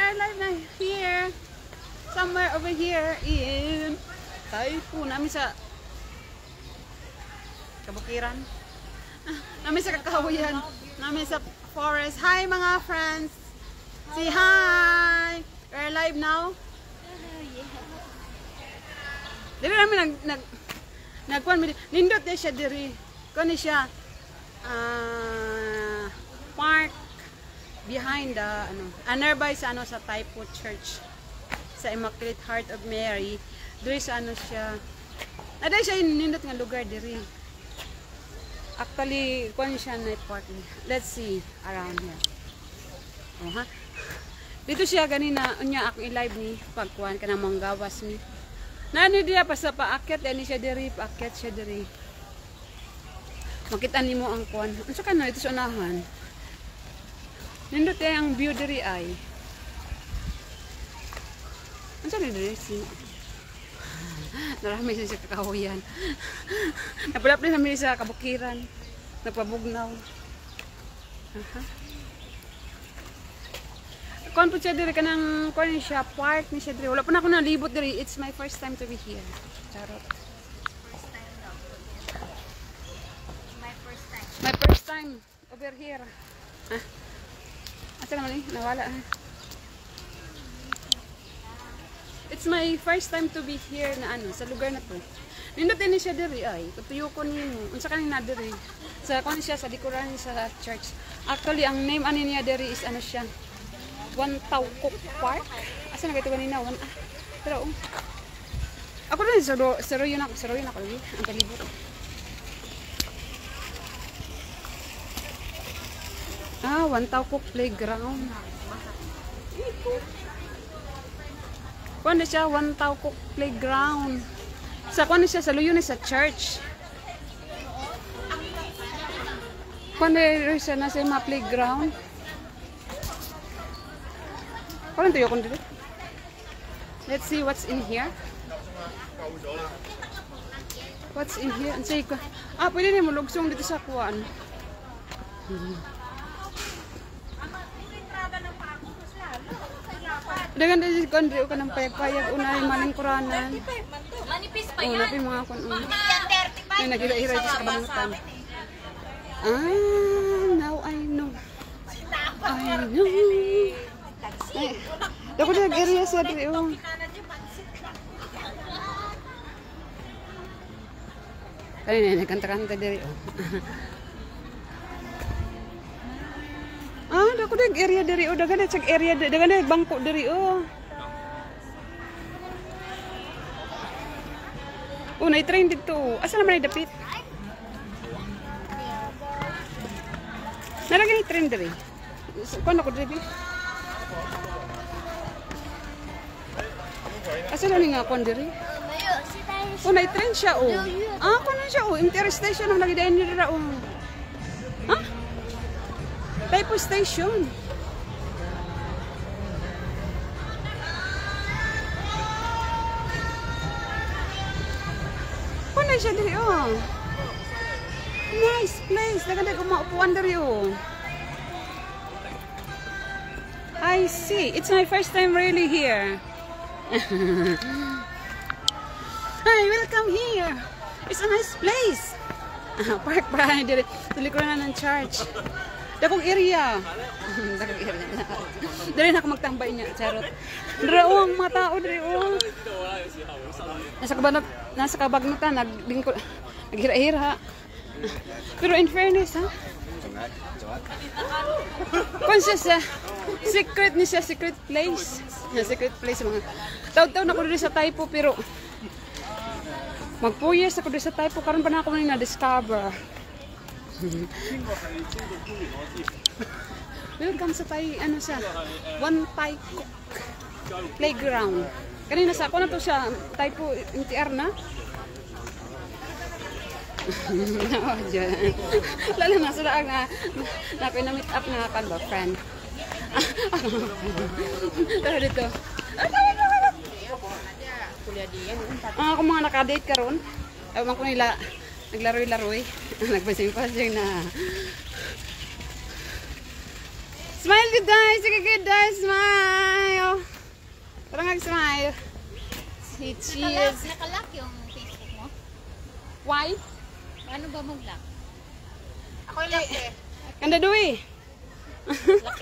we're live na here. Somewhere over here in Taipo. Namin sa Kabukiran. Namin sa Kakahuyan. Namin sa forest. Hi mga friends. Say hi. We're live now. Dili namin nagkuhan mi. Nindot na siya diri. Kani siya park behind the nearby sa sa Taipo Church sa Immaculate Heart of Mary. Diri sa siya. Aday siya nindot nga lugar diri. Actually, kuan siya na park. Let's see around here. Oh ha. Dito siya ganina unya akong i-live ni pagkuan kana manggawas ni. Nani dia pa sa paakyat ani siya diri, paakyat siya diri. Makita nimo ang kuan. Unsa kana ito sa unahan? Nindot ang view diri ay. Unsa ni diri si? Narami siya sa Kakahuyan. Napulap din namin sa Kabukiran. Nagpabugnaw. Kuan po siya diri kanang kuan siya park ni siya diri. Wala pa na ako nalibot diri. It's my first time to be here. Charot. My first time over here. Asa naman nawala. It's my first time to be here na sa lugar na to. Nindot din siya diri ay. Tutuyo ko nimo. Unsa kanina diri? Sa kuan siya sa likuran sa church. Actually ang name ani niya diri is siya. Wantawkok Park. Asa na kayto kanina? Pero ako rin seroy na ako ang palibot. Wantawkok Playground. Kuan siya Wantawkok Playground. Sa kuan siya sa luyo ni sa church. Kuan siya na sa mga playground. Kuan tayo kun dito. Let's see what's in here. What's in here? Ansay ko. Pwede na mo lugsong dito sa kuan. Dengan din kon diri ka nang payag-payag unay malingkuranan. Manipis pa yan. Napi mga kun. Ay nagira-ira sa kabangutan. Now I know. I know. Dako na area sa diri Kani na kanta-kanta diri Dako na area diri dagan na area dagan na bangko diri na-train dito. Asa naman dapit? Nalagi ni train diri. Kuan ako diri. Asa na nga kuan diri? Na-train siya kuan na siya Interstation ang lagi dayon diri Taipo Station. Kuan siya diri Nice place. Dagan ko maupuan diri I see. It's my first time really here. Hi, welcome here. It's a nice place. Park pa diri. Tulikuran ng church. Dakong area. Dakong area. Dali na ako magtambay niya. Charot. Dara ang mga tao diri Nasa kabagnutan naghira-hira. Pero in fairness conscious secret ni siya, secret place. Secret place mga. Taw-taw na ko diri sa Taipo pero magpuyes ako diri sa Taipo karon pa na ako na discover. Welcome sa Wantawkok Playground. Kanina sa ako na to siya Taipo MTR na. Lalo na sila na pinamit up na kalba friend. Tara dito. Ako mga nakadate karon. Ewan ko nila naglaroy-laroy. Nagpasing-pasing na. Smile good guys! Sige good guys! Smile! smile. Si Cheese. Nakalock yung Facebook mo? Why? Paano ba mag-lock? Ako yung lock eh. Ganda do eh. Lock